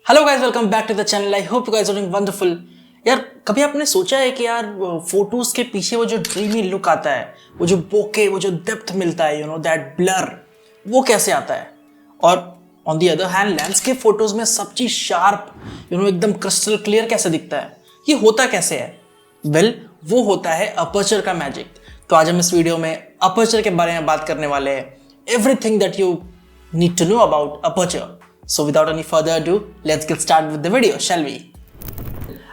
Hello guys, welcome back to the channel. I hope you guys are doing wonderful. यार कभी आपने सोचा है कि यार फोटोज के पीछे वो जो ड्रीमी लुक आता है, वो जो बोके, वो जो डेप्थ मिलता है, दैट ब्लर, वो कैसे आता है? और on the other hand landscape photos में सब चीज शार्प, एकदम क्रिस्टल क्लियर कैसे दिखता है? ये होता कैसे है? वेल, वो होता है अपर्चर का मैजिक। तो आज हम इस वीडियो में अपर्चर के बारे में बात करने वाले हैं। Everything that you need to know about aperture. So without any further ado, let's get started with the video, shall we?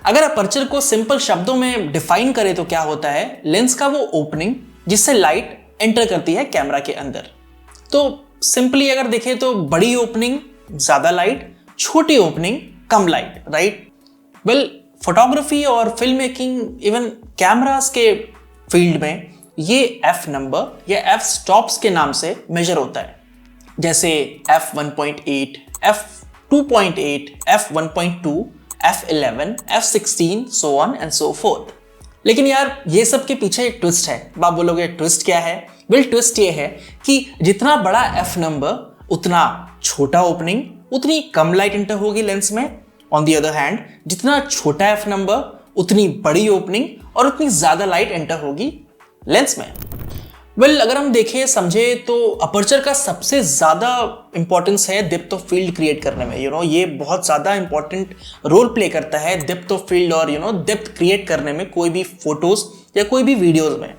अगर अपर्चर को सिंपल शब्दों में डिफाइन करें तो क्या होता है? लेंस का वो ओपनिंग जिससे लाइट एंटर करती है कैमरा के अंदर। तो सिंपली अगर देखें तो बड़ी ओपनिंग ज्यादा लाइट, छोटी ओपनिंग कम लाइट, राइट? वेल, फोटोग्राफी और फिल्म मेकिंग, इवन कैमरास के फील्ड में ये एफ नंबर या एफ स्टॉप्स के नाम से मेजर होता है। जैसे f1.8, f2.8, f1.2, f11, f16, so on and so forth। लेकिन यार ये सब के पीछे एक ट्विस्ट है। आप बोलोगे ट्विस्ट क्या है? वेल, ट्विस्ट ये है कि जितना बड़ा f नंबर उतना छोटा ओपनिंग, उतनी कम लाइट एंटर होगी लेंस में। ऑन दी अदर हैंड जितना छोटा f नंबर उतनी बड़ी ओपनिंग और उतनी ज्यादा लाइट एंटर होगी लेंस में। वेल, अगर हम देखें समझे तो अपर्चर का सबसे ज्यादा इंपॉर्टेंस है डेप्थ ऑफ फील्ड क्रिएट करने में। ये बहुत ज्यादा इंपॉर्टेंट रोल प्ले करता है डेप्थ ऑफ फील्ड और डेप्थ क्रिएट करने में कोई भी फोटोज या कोई भी वीडियोज में।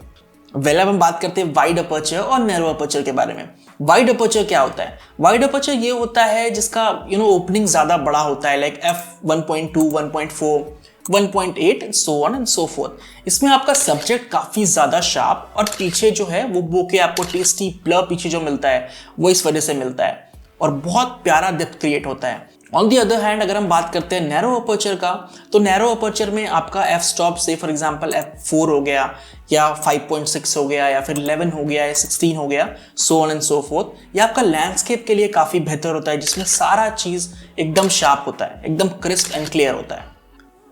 वेल, अब हम बात करते हैं वाइड अपर्चर और नैरो अपर्चर के बारे में। वाइड अपर्चर क्या होता है? वाइड अपर्चर ये होता है जिसका ओपनिंग ज्यादा बड़ा होता है, like f1.2, 1.4, 1.8 so on and so forth। इसमें आपका सब्जेक्ट काफी ज्यादा शार्प और पीछे जो है वो बोके, आपको टेस्टी ब्लर पीछे जो मिलता है वो इस वजह से मिलता है और बहुत प्यारा डेप्थ क्रिएट होता है। ऑन दी अदर हैंड अगर हम बात करते हैं नैरो अपर्चर का, तो नैरो अपर्चर में आपका एफ स्टॉप से फॉर एग्जांपल f4 हो गया या 5.6 हो गया या फिर 11 हो गया या 16 हो गया, सो ऑन एंड सो फोर्थ। ये आपका लैंडस्केप के लिए काफी बेहतर होता है जिसमें सारा चीज एकदम शार्प होता है, एकदम क्रिस्प एंड क्लियर होता है।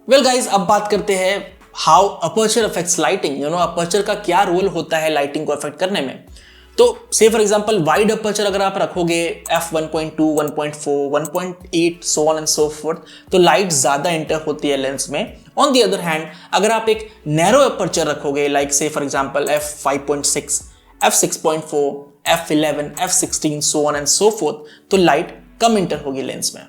वेल गाइज, अब बात करते हैं how aperture affects lighting. Aperture का क्या रोल होता है लाइटिंग को अफेक्ट करने में। तो से फॉर एग्जांपल वाइड अपर्चर अगर आप रखोगे f1.2, 1.4, 1.8 so on and so fourth, तो लाइट ज्यादा एंटर होती है लेंस में। ऑन दी अदर हैंड अगर आप एक नैरो अपर्चर रखोगे, लाइक से for example f5.6, f6.4, f11, f16 so on and so fourth, तो लाइट कम एंटर होगी लेंस में।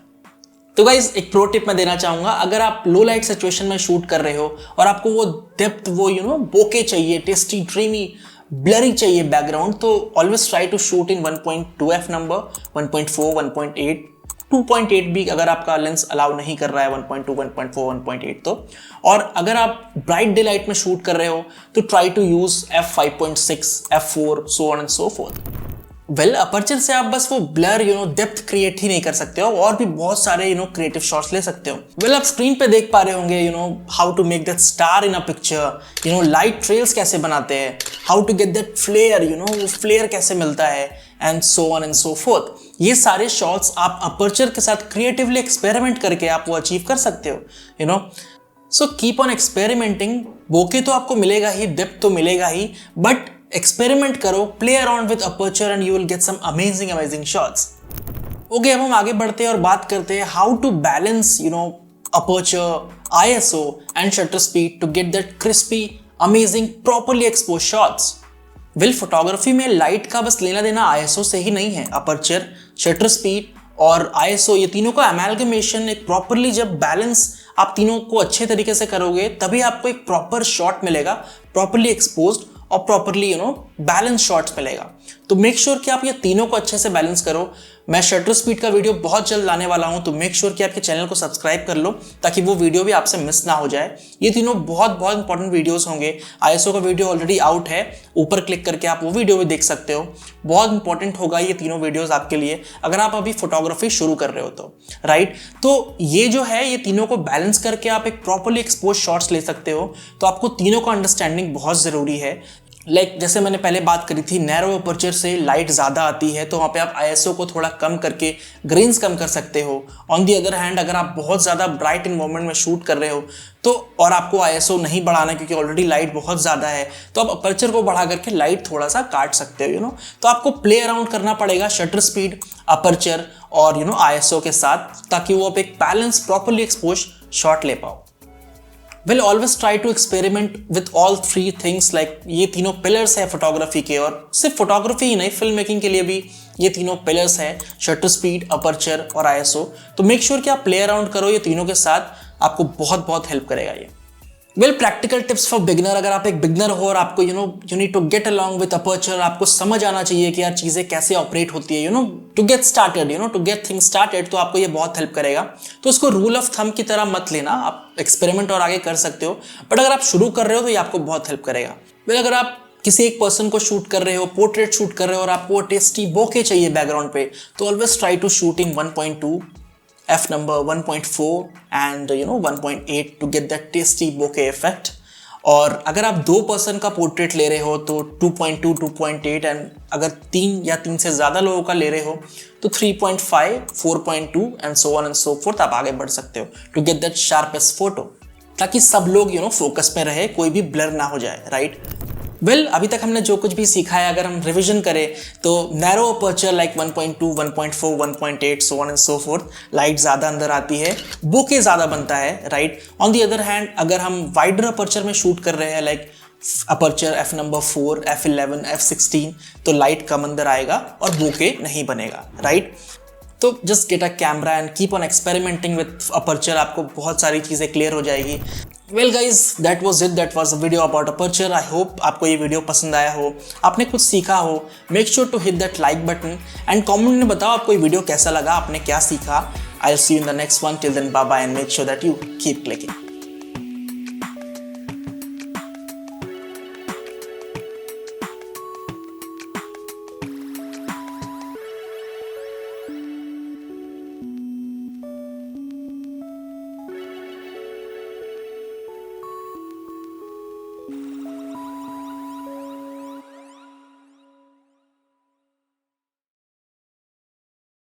तो गाइज, एक प्रो टिप मैं देना चाहूंगा। अगर आप लो लाइट सिचुएशन में शूट कर रहे हो और आपको वो डेप्थ, वो बोके चाहिए, टेस्टी ड्रीमी ब्लरी चाहिए बैकग्राउंड, तो always try to shoot in 1.2 F number, 1.4, 1.8, 2.8 भी अगर आपका लेंस अलाउ नहीं कर रहा है 1.2, 1.4, 1.8 तो। और अगर आप ब्राइट डे लाइट में शूट कर रहे हो तो try to use f5.6, f4 so on and so forth. Well, aperture से आप बस वो ब्लर डेप्थ क्रिएट ही नहीं कर सकते हो, और भी बहुत सारे क्रिएटिव शॉट्स ले सकते हो। वेल, आप स्क्रीन पे देख पा रहे होंगे how to make that star in a picture, light trails कैसे बनाते हैं, how to get that flare, वो फ्लेयर कैसे मिलता है, and so on and so forth. ये सारे शॉट्स आप अपर्चर के साथ क्रिएटिवली एक्सपेरिमेंट करके आप वो अचीव कर सकते हो। So keep on experimenting. Bokeh तो आपको मिलेगा ही, डेप्थ तो मिलेगा ही, बट एक्सपेरिमेंट करो, play around with aperture and you will get some amazing shots. Okay, अब हम आगे बढ़ते हैं और बात करते हैं how to balance aperture, ISO and shutter speed to get that crispy, amazing, properly expose shots. Well, photography में लाइट का बस लेना देना ISO से ही नहीं है। अपर्चर, शटर स्पीड और ISO, ये तीनों का अमेलगमेशन, एक प्रॉपर्ली जब बैलेंस आप तीनों को अच्छे तरीके से करोगे तभी आपको एक प्रॉपर शॉट मिलेगा, प्रॉपर्ली एक्सपोज्ड और प्रॉपर्ली बैलेंस शॉट्स मिलेगा। तो मेक श्योर कि आप ये तीनों को अच्छे से बैलेंस करो। मैं शटर स्पीड का वीडियो बहुत जल्द लाने वाला हूं, तो मेक श्योर कि आपके चैनल को सब्सक्राइब कर लो ताकि वो वीडियो भी आपसे मिस ना हो जाए। ये तीनों बहुत बहुत इंपॉर्टेंट वीडियोस होंगे। ISO का वीडियो ऑलरेडी आउट है, ऊपर क्लिक करके आप वो वीडियो भी देख सकते हो। बहुत इंपॉर्टेंट होगा ये तीनों वीडियोस आपके लिए अगर आप अभी फोटोग्राफी शुरू कर रहे हो तो, राइट? तो ये जो है, ये तीनों को बैलेंस करके आप एक प्रॉपर्ली एक्सपोज शॉट्स ले सकते हो। तो आपको तीनों का अंडरस्टैंडिंग बहुत जरूरी है। जैसे मैंने पहले बात करी थी, नैरो अपर्चर से लाइट ज़्यादा आती है, तो वहाँ पे आप ISO को थोड़ा कम करके ग्रेन्स कम कर सकते हो। ऑन दी अदर हैंड अगर आप बहुत ज़्यादा ब्राइट इन्वायरमेंट में शूट कर रहे हो तो और आपको ISO नहीं बढ़ाना क्योंकि ऑलरेडी लाइट बहुत ज़्यादा है, तो आप अपर्चर को बढ़ा करके लाइट थोड़ा सा काट सकते हो, तो आपको प्ले अराउंड करना पड़ेगा शटर स्पीड, अपर्चर और ISO के साथ, ताकि वो आप एक बैलेंस प्रॉपरली एक्सपोज शॉट ले पाओ। We'll always try to experiment with all three things, like ये तीनों पिलर्स है फोटोग्राफी के, और सिर्फ फोटोग्राफी ही नहीं, फिल्म मेकिंग के लिए भी ये तीनों पिलर्स है, शटर स्पीड, अपर्चर और ISO। तो मेक श्योर कि आप प्ले अराउंड करो ये तीनों के साथ, आपको बहुत बहुत हेल्प करेगा ये। Practical tips for beginner. अगर आप एक बिगनर हो और आपको you need to get along with aperture, आपको समझ आना चाहिए कि यार चीज़ें कैसे ऑपरेट होती है, to get started, to get things started, तो आपको ये बहुत हेल्प करेगा। तो इसको रूल ऑफ थंब की तरह मत लेना, आप एक्सपेरिमेंट और आगे कर सकते हो, बट अगर आप शुरू कर रहे हो तो ये आपको बहुत हेल्प करेगा। अगर आप किसी एक पर्सन को शूट कर रहे हो, पोर्ट्रेट शूट कर रहे हो और आपको टेस्टी बोके चाहिए बैकग्राउंड पे, तो always try to shoot in 1.2 f number, 1.4 and 1.8 to get that tasty bokeh effect। और अगर आप 2 पर्सन का पोर्ट्रेट ले रहे हो तो 2.2, 2.8, एंड अगर 3 या 3 से ज़्यादा लोगों का ले रहे हो तो 3.5, 4.2 and so on and so forth आप आगे बढ़ सकते हो to get that sharpest photo, ताकि सब लोग फोकस में रहे, कोई भी ब्लर ना हो जाए, राइट। अभी तक हमने जो कुछ भी सीखा है, अगर हम रिवीजन करें तो narrow aperture like 1.2, 1.4, 1.8 so on and so fourth, light ज़्यादा अंदर आती है, बोके ज़्यादा बनता है, right. On the other hand अगर हम वाइडर अपर्चर में शूट कर रहे हैं, like aperture f number 4, f11, f16, तो लाइट कम अंदर आएगा और बोके नहीं बनेगा, राइट। तो just get a camera and keep on experimenting with aperture, आपको बहुत सारी चीज़ें क्लियर हो जाएगी। Well guys, that was it, that was a video about aperture. I hope आपको ये वीडियो पसंद आया हो, आपने कुछ सीखा हो। Make sure to hit that like button and comment में बताओ आपको ये वीडियो कैसा लगा, आपने क्या सीखा। I will see you in the next one. Till then bye bye and make sure that you keep clicking.